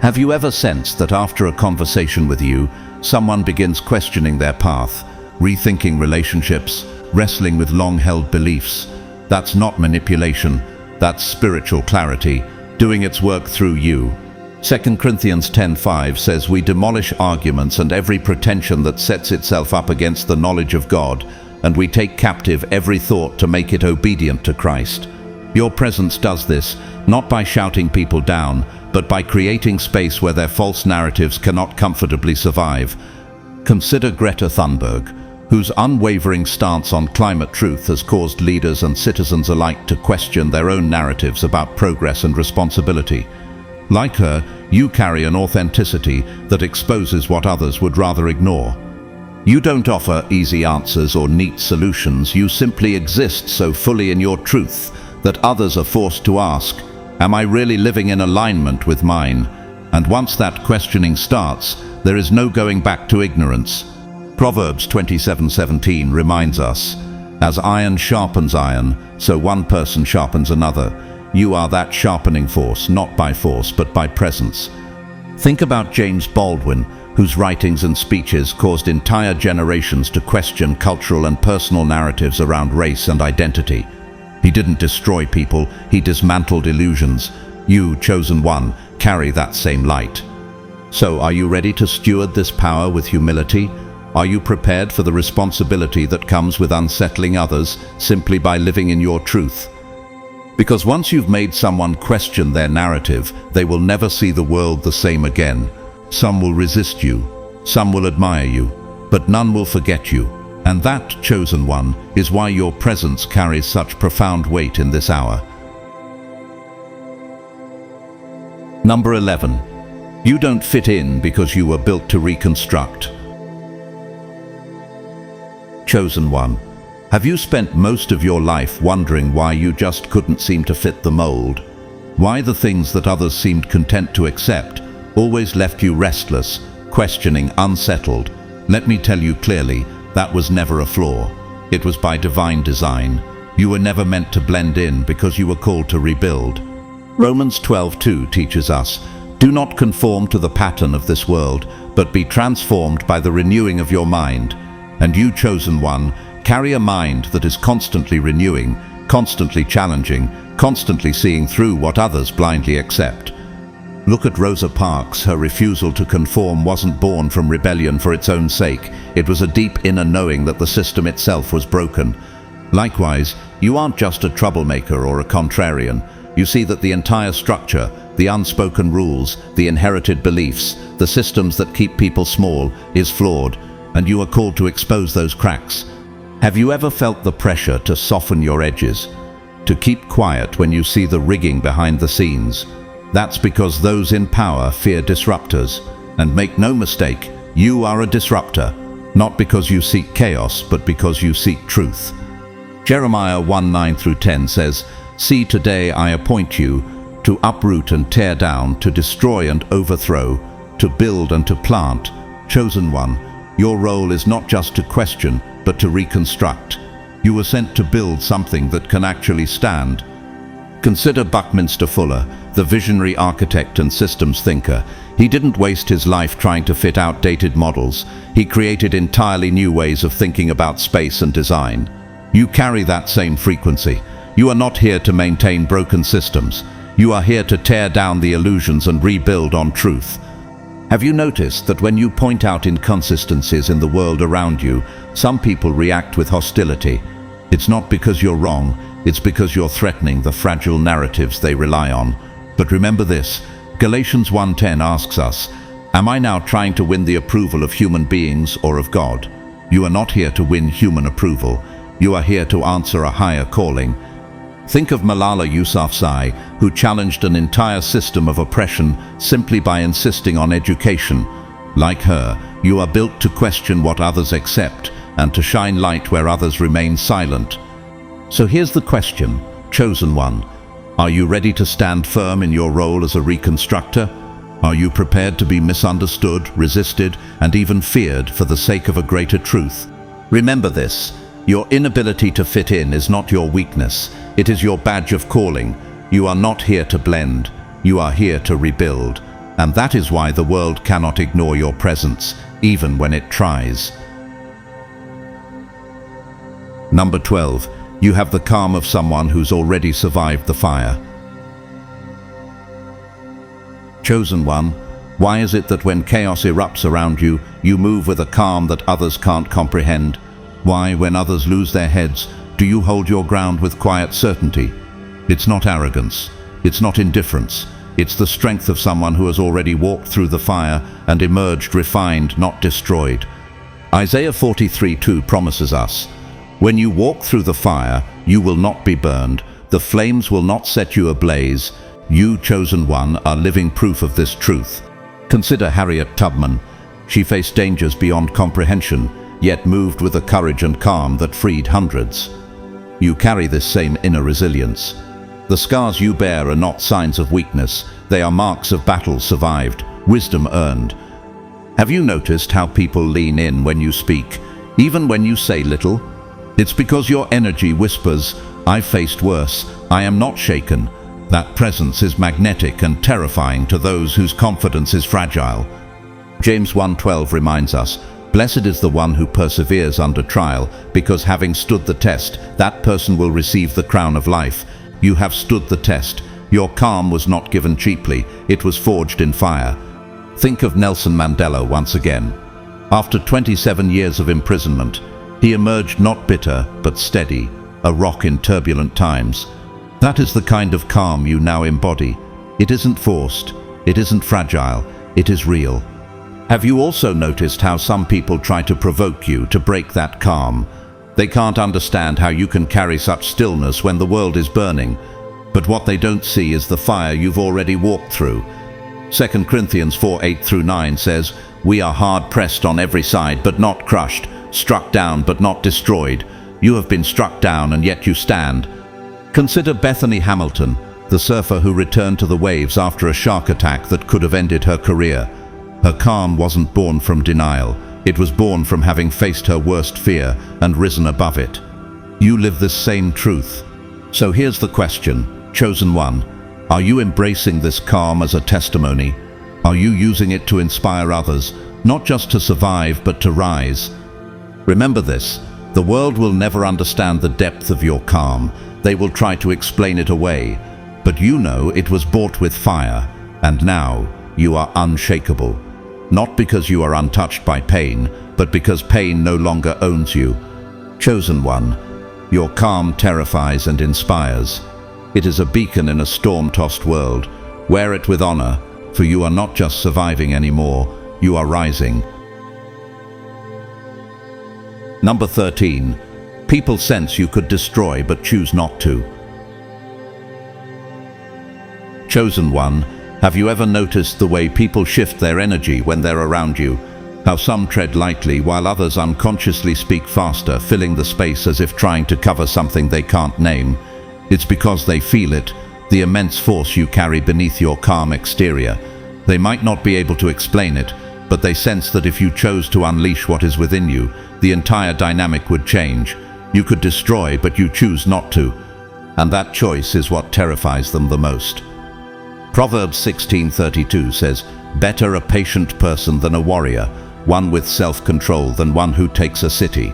Have you ever sensed that after a conversation with you, someone begins questioning their path, rethinking relationships, wrestling with long-held beliefs? That's not manipulation, that's spiritual clarity, doing its work through you. 2 Corinthians 10:5 says, "We demolish arguments and every pretension that sets itself up against the knowledge of God, and we take captive every thought to make it obedient to Christ." Your presence does this, not by shouting people down, but by creating space where their false narratives cannot comfortably survive. Consider Greta Thunberg, whose unwavering stance on climate truth has caused leaders and citizens alike to question their own narratives about progress and responsibility. Like her, you carry an authenticity that exposes what others would rather ignore. You don't offer easy answers or neat solutions, you simply exist so fully in your truth that others are forced to ask, "Am I really living in alignment with mine?" And once that questioning starts, there is no going back to ignorance. Proverbs 27:17 reminds us, "As iron sharpens iron, so one person sharpens another." You are that sharpening force, not by force, but by presence. Think about James Baldwin, whose writings and speeches caused entire generations to question cultural and personal narratives around race and identity. He didn't destroy people, he dismantled illusions. You, chosen one, carry that same light. So, are you ready to steward this power with humility? Are you prepared for the responsibility that comes with unsettling others simply by living in your truth? Because once you've made someone question their narrative, they will never see the world the same again. Some will resist you, some will admire you, but none will forget you. And that, chosen one, is why your presence carries such profound weight in this hour. Number 11. You don't fit in because you were built to reconstruct. Chosen one. Have you spent most of your life wondering why you just couldn't seem to fit the mold? Why the things that others seemed content to accept always left you restless, questioning, unsettled? Let me tell you clearly, that was never a flaw. It was by divine design. You were never meant to blend in because you were called to rebuild. Romans 12:2 teaches us, "Do not conform to the pattern of this world, but be transformed by the renewing of your mind." And you, chosen one, carry a mind that is constantly renewing, constantly challenging, constantly seeing through what others blindly accept. Look at Rosa Parks. Her refusal to conform wasn't born from rebellion for its own sake. It was a deep inner knowing that the system itself was broken. Likewise, you aren't just a troublemaker or a contrarian. You see that the entire structure, the unspoken rules, the inherited beliefs, the systems that keep people small, is flawed, and you are called to expose those cracks. Have you ever felt the pressure to soften your edges, to keep quiet when you see the rigging behind the scenes? That's because those in power fear disruptors. And make no mistake, you are a disruptor, not because you seek chaos, but because you seek truth. Jeremiah 1:9-10 says, "See, today I appoint you to uproot and tear down, to destroy and overthrow, to build and to plant." Chosen one, your role is not just to question, but to reconstruct. You were sent to build something that can actually stand. Consider Buckminster Fuller, the visionary architect and systems thinker. He didn't waste his life trying to fit outdated models. He created entirely new ways of thinking about space and design. You carry that same frequency. You are not here to maintain broken systems. You are here to tear down the illusions and rebuild on truth. Have you noticed that when you point out inconsistencies in the world around you, some people react with hostility? It's not because you're wrong, it's because you're threatening the fragile narratives they rely on. But remember this, Galatians 1:10 asks us, "Am I now trying to win the approval of human beings or of God?" You are not here to win human approval. You are here to answer a higher calling. Think of Malala Yousafzai, who challenged an entire system of oppression simply by insisting on education. Like her, You are built to question what others accept and to shine light where others remain silent. So here's the question, chosen one. Are you ready to stand firm in your role as a reconstructor? Are you prepared to be misunderstood, resisted, and even feared for the sake of a greater truth? Remember this, your inability to fit in is not your weakness. It is your badge of calling. You are not here to blend. You are here to rebuild. And that is why the world cannot ignore your presence, even when it tries. Number 12. You have the calm of someone who's already survived the fire. Chosen one, why is it that when chaos erupts around you, you move with a calm that others can't comprehend? Why, when others lose their heads, do you hold your ground with quiet certainty? It's not arrogance. It's not indifference. It's the strength of someone who has already walked through the fire and emerged refined, not destroyed. Isaiah 43:2 promises us, when you walk through the fire, you will not be burned. The flames will not set you ablaze. You, chosen one, are living proof of this truth. Consider Harriet Tubman. She faced dangers beyond comprehension, yet moved with a courage and calm that freed hundreds. You carry this same inner resilience. The scars you bear are not signs of weakness. They are marks of battles survived, wisdom earned. Have you noticed how people lean in when you speak, even when you say little? It's because your energy whispers, "I've faced worse, I am not shaken." That presence is magnetic and terrifying to those whose confidence is fragile. James 1:12 reminds us, "Blessed is the one who perseveres under trial, because having stood the test, that person will receive the crown of life." You have stood the test. Your calm was not given cheaply, it was forged in fire. Think of Nelson Mandela once again. After 27 years of imprisonment, he emerged not bitter, but steady, a rock in turbulent times. That is the kind of calm you now embody. It isn't forced, it isn't fragile, it is real. Have you also noticed how some people try to provoke you to break that calm? They can't understand how you can carry such stillness when the world is burning. But what they don't see is the fire you've already walked through. 2 Corinthians 4:8-9 says, "We are hard-pressed on every side, but not crushed, struck down, but not destroyed." You have been struck down, and yet you stand. Consider Bethany Hamilton, the surfer who returned to the waves after a shark attack that could have ended her career. Her calm wasn't born from denial. It was born from having faced her worst fear and risen above it. You live this same truth. So here's the question, chosen one. Are you embracing this calm as a testimony? Are you using it to inspire others, not just to survive, but to rise? Remember this, the world will never understand the depth of your calm. They will try to explain it away. But you know it was bought with fire, and now you are unshakable. Not because you are untouched by pain, but because pain no longer owns you. Chosen one, your calm terrifies and inspires. It is a beacon in a storm-tossed world. Wear it with honor, for you are not just surviving anymore, you are rising. Number 13. People sense you could destroy but choose not to. Chosen one, have you ever noticed the way people shift their energy when they're around you? How some tread lightly while others unconsciously speak faster, filling the space as if trying to cover something they can't name. It's because they feel it, the immense force you carry beneath your calm exterior. They might not be able to explain it, but they sense that if you chose to unleash what is within you, the entire dynamic would change. You could destroy, but you choose not to. And that choice is what terrifies them the most. Proverbs 16:32 says, "Better a patient person than a warrior, one with self-control than one who takes a city."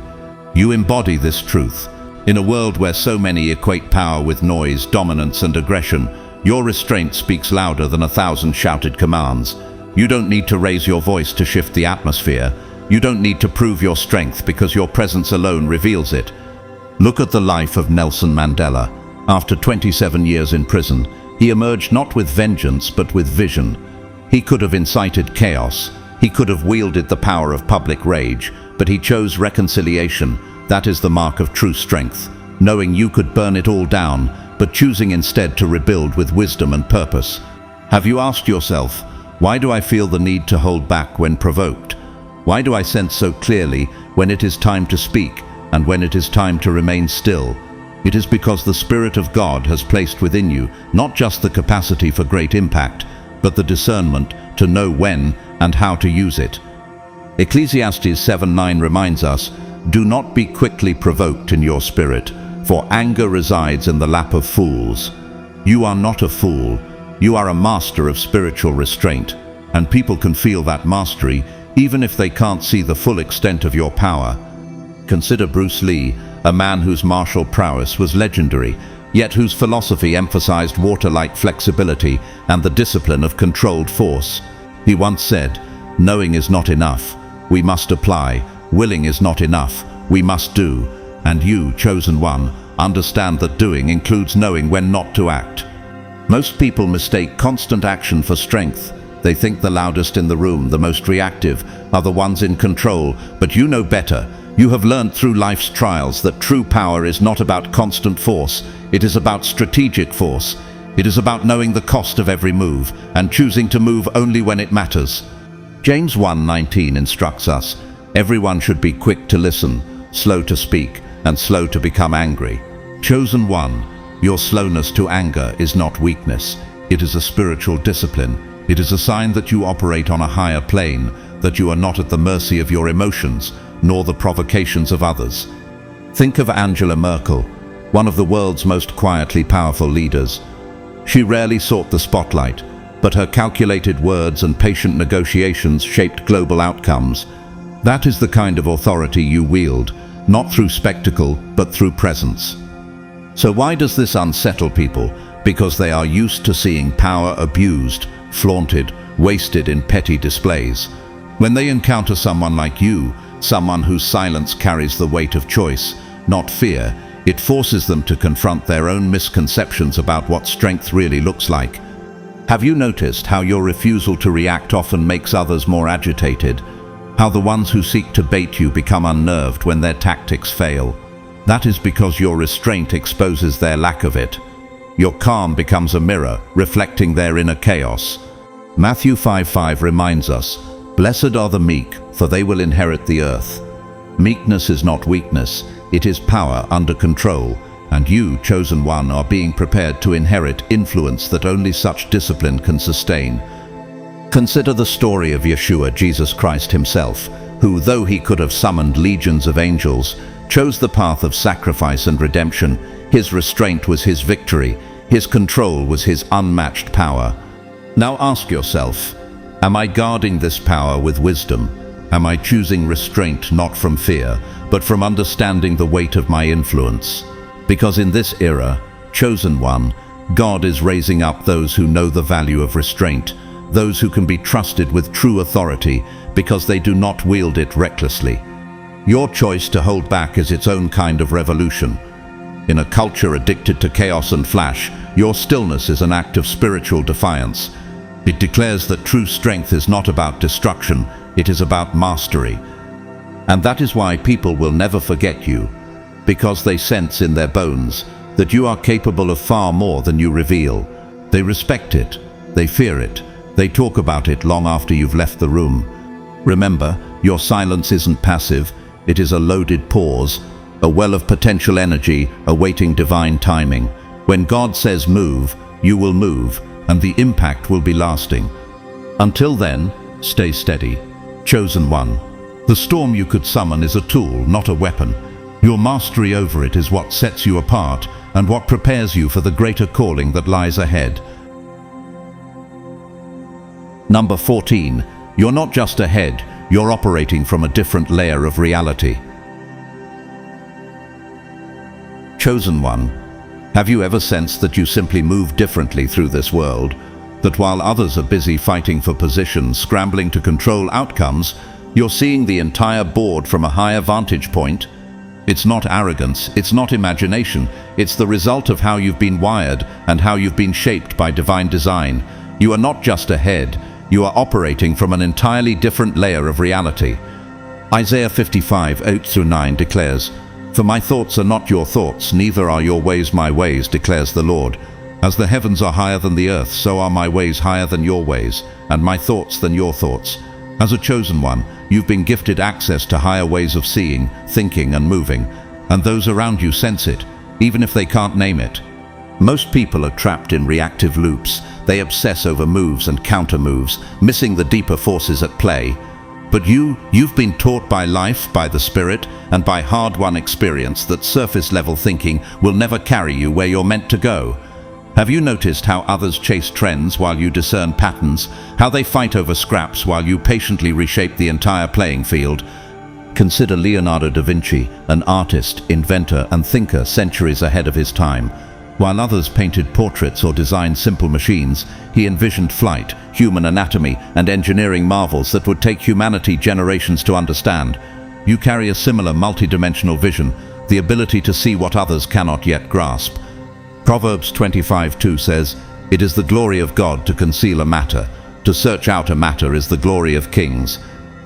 You embody this truth. In a world where so many equate power with noise, dominance, and aggression, your restraint speaks louder than 1,000 shouted commands. You don't need to raise your voice to shift the atmosphere. You don't need to prove your strength because your presence alone reveals it. Look at the life of Nelson Mandela. After 27 years in prison, he emerged not with vengeance but with vision. He could have incited chaos. He could have wielded the power of public rage, but he chose reconciliation. That is the mark of true strength, knowing you could burn it all down, but choosing instead to rebuild with wisdom and purpose. Have you asked yourself, why do I feel the need to hold back when provoked? Why do I sense so clearly when it is time to speak and when it is time to remain still? It is because the Spirit of God has placed within you not just the capacity for great impact, but the discernment to know when and how to use it. Ecclesiastes 7:9 reminds us, "Do not be quickly provoked in your spirit, for anger resides in the lap of fools." You are not a fool. You are a master of spiritual restraint, and people can feel that mastery even if they can't see the full extent of your power. Consider Bruce Lee, a man whose martial prowess was legendary, yet whose philosophy emphasized water-like flexibility and the discipline of controlled force. He once said, "Knowing is not enough. We must apply. Willing is not enough. We must do." And you, chosen one, understand that doing includes knowing when not to act. Most people mistake constant action for strength. They think the loudest in the room, the most reactive, are the ones in control, but you know better. You have learned through life's trials that true power is not about constant force. It is about strategic force. It is about knowing the cost of every move and choosing to move only when it matters. James 1:19 instructs us, "Everyone should be quick to listen, slow to speak, and slow to become angry." Chosen one, your slowness to anger is not weakness. It is a spiritual discipline. It is a sign that you operate on a higher plane, that you are not at the mercy of your emotions, nor the provocations of others. Think of Angela Merkel, one of the world's most quietly powerful leaders. She rarely sought the spotlight, but her calculated words and patient negotiations shaped global outcomes. That is the kind of authority you wield, not through spectacle, but through presence. So why does this unsettle people? Because they are used to seeing power abused, flaunted, wasted in petty displays. When they encounter someone like you, someone whose silence carries the weight of choice, not fear, it forces them to confront their own misconceptions about what strength really looks like. Have you noticed how your refusal to react often makes others more agitated? How the ones who seek to bait you become unnerved when their tactics fail? That is because your restraint exposes their lack of it. Your calm becomes a mirror, reflecting their inner chaos. Matthew 5:5 reminds us, "Blessed are the meek, for they will inherit the earth." Meekness is not weakness, it is power under control, and you, chosen one, are being prepared to inherit influence that only such discipline can sustain. Consider the story of Yeshua, Jesus Christ himself, who, though he could have summoned legions of angels, chose the path of sacrifice and redemption. His restraint was his victory. His control was his unmatched power. Now ask yourself, am I guarding this power with wisdom? Am I choosing restraint not from fear, but from understanding the weight of my influence? Because in this era, chosen one, God is raising up those who know the value of restraint, those who can be trusted with true authority because they do not wield it recklessly. Your choice to hold back is its own kind of revolution. In a culture addicted to chaos and flash, your stillness is an act of spiritual defiance. It declares that true strength is not about destruction, it is about mastery. And that is why people will never forget you, because they sense in their bones that you are capable of far more than you reveal. They respect it, they fear it, they talk about it long after you've left the room. Remember, your silence isn't passive, it is a loaded pause, a well of potential energy awaiting divine timing. When God says move, you will move, and the impact will be lasting. Until then, stay steady. Chosen one. The storm you could summon is a tool, not a weapon. Your mastery over it is what sets you apart and what prepares you for the greater calling that lies ahead. Number 14. You're not just ahead, you're operating from a different layer of reality. Chosen one. Have you ever sensed that you simply move differently through this world? That while others are busy fighting for positions, scrambling to control outcomes, you're seeing the entire board from a higher vantage point? It's not arrogance, it's not imagination, it's the result of how you've been wired and how you've been shaped by divine design. You are not just ahead, you are operating from an entirely different layer of reality. Isaiah 55:8-9 declares, "For my thoughts are not your thoughts, neither are your ways my ways, declares the Lord. As the heavens are higher than the earth, so are my ways higher than your ways, and my thoughts than your thoughts. As a chosen one, you've been gifted access to higher ways of seeing, thinking and moving, and those around you sense it, even if they can't name it. Most people are trapped in reactive loops. They obsess over moves and counter moves, missing the deeper forces at play. But you've been taught by life, by the spirit, and by hard-won experience that surface-level thinking will never carry you where you're meant to go. Have you noticed how others chase trends while you discern patterns, how they fight over scraps while you patiently reshape the entire playing field? Consider Leonardo da Vinci, an artist, inventor, and thinker centuries ahead of his time. While others painted portraits or designed simple machines, he envisioned flight, human anatomy, and engineering marvels that would take humanity generations to understand. You carry a similar multidimensional vision, the ability to see what others cannot yet grasp. Proverbs 25:2 says, "It is the glory of God to conceal a matter. To search out a matter is the glory of kings."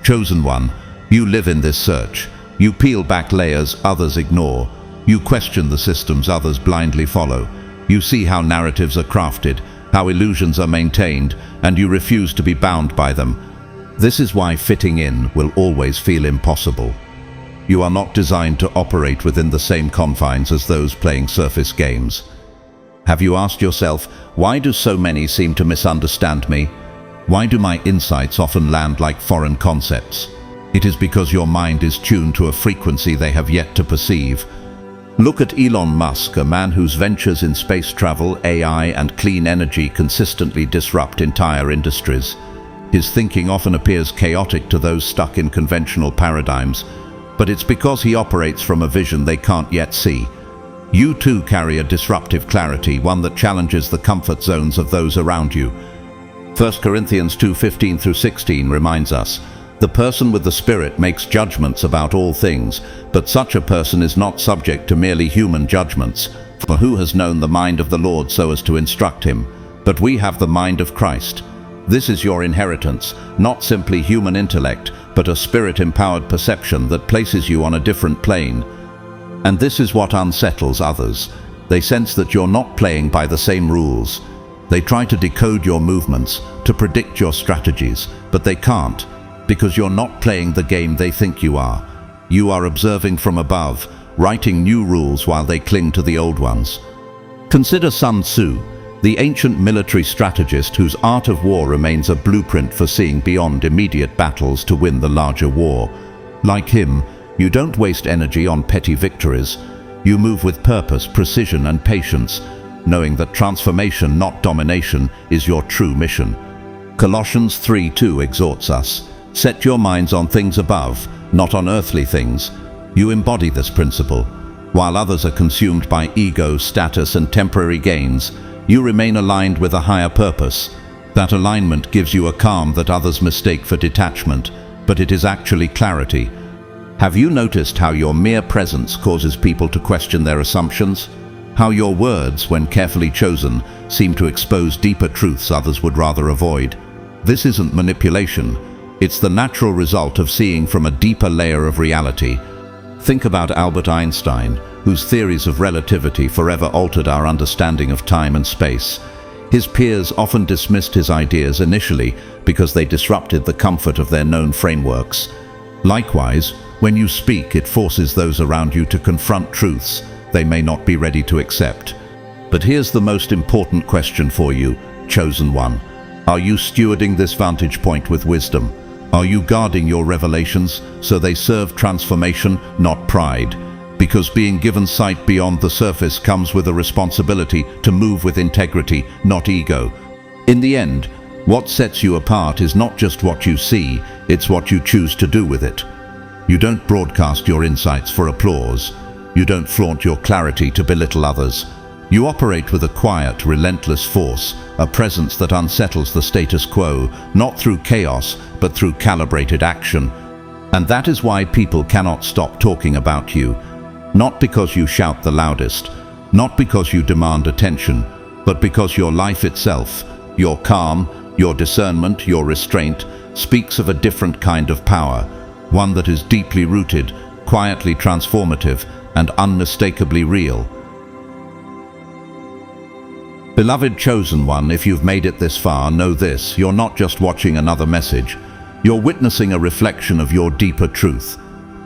Chosen one, you live in this search. You peel back layers others ignore. You question the systems others blindly follow. You see how narratives are crafted, how illusions are maintained, and you refuse to be bound by them. This is why fitting in will always feel impossible. You are not designed to operate within the same confines as those playing surface games. Have you asked yourself, why do so many seem to misunderstand me? Why do my insights often land like foreign concepts? It is because your mind is tuned to a frequency they have yet to perceive. Look at Elon Musk, a man whose ventures in space travel, AI, and clean energy consistently disrupt entire industries. His thinking often appears chaotic to those stuck in conventional paradigms, but it's because he operates from a vision they can't yet see. You too carry a disruptive clarity, one that challenges the comfort zones of those around you. 1 Corinthians 2:15-16 reminds us, "The person with the Spirit makes judgments about all things, but such a person is not subject to merely human judgments. For who has known the mind of the Lord so as to instruct him? But we have the mind of Christ." This is your inheritance, not simply human intellect, but a spirit-empowered perception that places you on a different plane. And this is what unsettles others. They sense that you're not playing by the same rules. They try to decode your movements, to predict your strategies, but they can't, because you're not playing the game they think you are. You are observing from above, writing new rules while they cling to the old ones. Consider Sun Tzu, the ancient military strategist whose art of war remains a blueprint for seeing beyond immediate battles to win the larger war. Like him, you don't waste energy on petty victories. You move with purpose, precision, and patience, knowing that transformation, not domination, is your true mission. Colossians 3:2 exhorts us, "Set your minds on things above, not on earthly things." You embody this principle. While others are consumed by ego, status, and temporary gains, you remain aligned with a higher purpose. That alignment gives you a calm that others mistake for detachment, but it is actually clarity. Have you noticed how your mere presence causes people to question their assumptions? How your words, when carefully chosen, seem to expose deeper truths others would rather avoid? This isn't manipulation. It's the natural result of seeing from a deeper layer of reality. Think about Albert Einstein, whose theories of relativity forever altered our understanding of time and space. His peers often dismissed his ideas initially because they disrupted the comfort of their known frameworks. Likewise, when you speak, it forces those around you to confront truths they may not be ready to accept. But here's the most important question for you, chosen one. Are you stewarding this vantage point with wisdom? Are you guarding your revelations so they serve transformation, not pride? Because being given sight beyond the surface comes with a responsibility to move with integrity, not ego. In the end, what sets you apart is not just what you see, it's what you choose to do with it. You don't broadcast your insights for applause. You don't flaunt your clarity to belittle others. You operate with a quiet, relentless force, a presence that unsettles the status quo, not through chaos, but through calibrated action. And that is why people cannot stop talking about you. Not because you shout the loudest, not because you demand attention, but because your life itself, your calm, your discernment, your restraint, speaks of a different kind of power, one that is deeply rooted, quietly transformative, and unmistakably real. Beloved chosen one, if you've made it this far, know this: you're not just watching another message. You're witnessing a reflection of your deeper truth.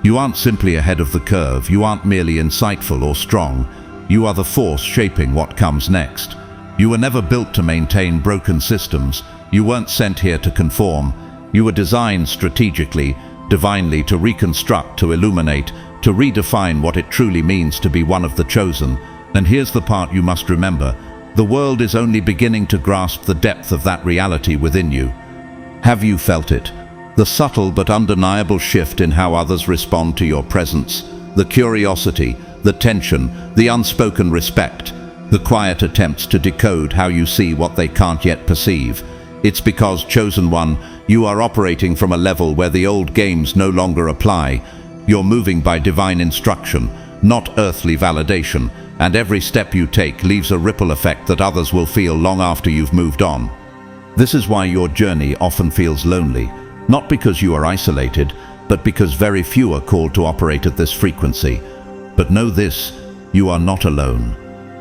You aren't simply ahead of the curve, you aren't merely insightful or strong. You are the force shaping what comes next. You were never built to maintain broken systems. You weren't sent here to conform. You were designed strategically, divinely, to reconstruct, to illuminate, to redefine what it truly means to be one of the chosen. And here's the part you must remember. The world is only beginning to grasp the depth of that reality within you. Have you felt it? The subtle but undeniable shift in how others respond to your presence, the curiosity, the tension, the unspoken respect, the quiet attempts to decode how you see what they can't yet perceive. It's because, chosen one, you are operating from a level where the old games no longer apply. You're moving by divine instruction, not earthly validation, and every step you take leaves a ripple effect that others will feel long after you've moved on. This is why your journey often feels lonely, not because you are isolated, but because very few are called to operate at this frequency. But know this, you are not alone.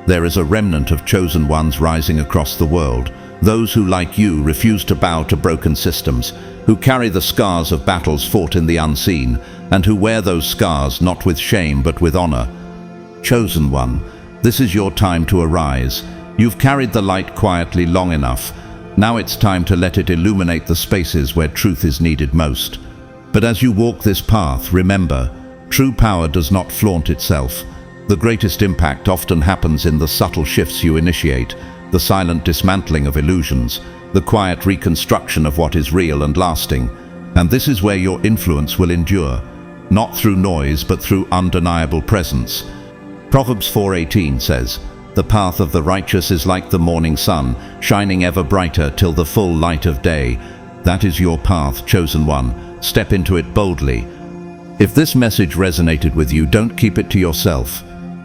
There is a remnant of chosen ones rising across the world, those who, like you, refuse to bow to broken systems, who carry the scars of battles fought in the unseen, and who wear those scars not with shame but with honor. Chosen one, this is your time to arise. You've carried the light quietly long enough. Now it's time to let it illuminate the spaces where truth is needed most. But as you walk this path, remember, true power does not flaunt itself. The greatest impact often happens in the subtle shifts you initiate, the silent dismantling of illusions, the quiet reconstruction of what is real and lasting. And this is where your influence will endure, not through noise but through undeniable presence. Proverbs 4:18 says, "The path of the righteous is like the morning sun, shining ever brighter till the full light of day." That is your path, chosen one. Step into it boldly. If this message resonated with you, don't keep it to yourself.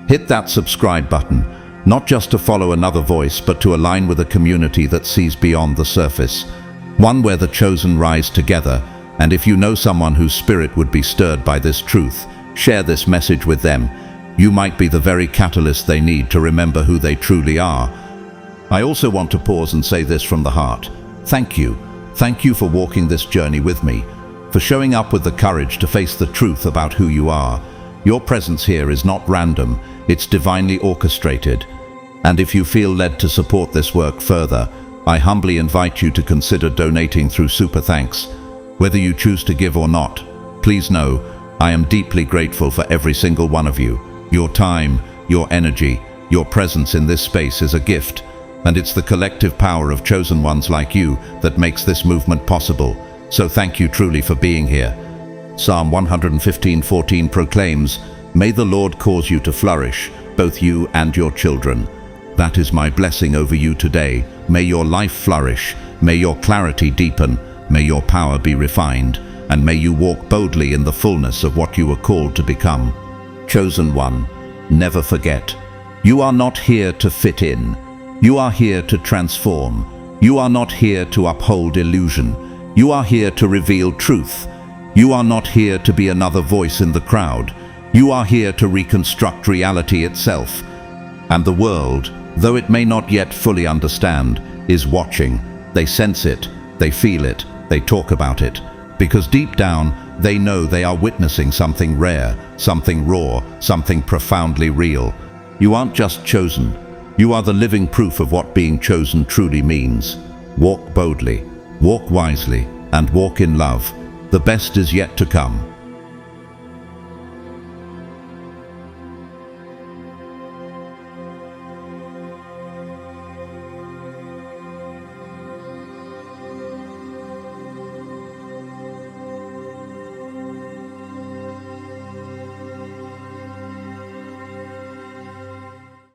Hit that subscribe button, not just to follow another voice, but to align with a community that sees beyond the surface. One where the chosen rise together. And if you know someone whose spirit would be stirred by this truth, share this message with them. You might be the very catalyst they need to remember who they truly are. I also want to pause and say this from the heart. Thank you. Thank you for walking this journey with me, for showing up with the courage to face the truth about who you are. Your presence here is not random, it's divinely orchestrated. And if you feel led to support this work further, I humbly invite you to consider donating through Super Thanks. Whether you choose to give or not, please know, I am deeply grateful for every single one of you. Your time, your energy, your presence in this space is a gift, and it's the collective power of chosen ones like you that makes this movement possible. So thank you truly for being here. Psalm 115:14 proclaims, "May the Lord cause you to flourish, both you and your children." That is my blessing over you today. May your life flourish, may your clarity deepen, may your power be refined, and may you walk boldly in the fullness of what you were called to become. Chosen one, never forget, you are not here to fit in. You are here to transform. You are not here to uphold illusion. You are here to reveal truth. You are not here to be another voice in the crowd. You are here to reconstruct reality itself. And the world, though it may not yet fully understand, is watching. They sense it, they feel it, they talk about it. Because deep down, they know they are witnessing something rare, something raw, something profoundly real. You aren't just chosen. You are the living proof of what being chosen truly means. Walk boldly, walk wisely, and walk in love. The best is yet to come.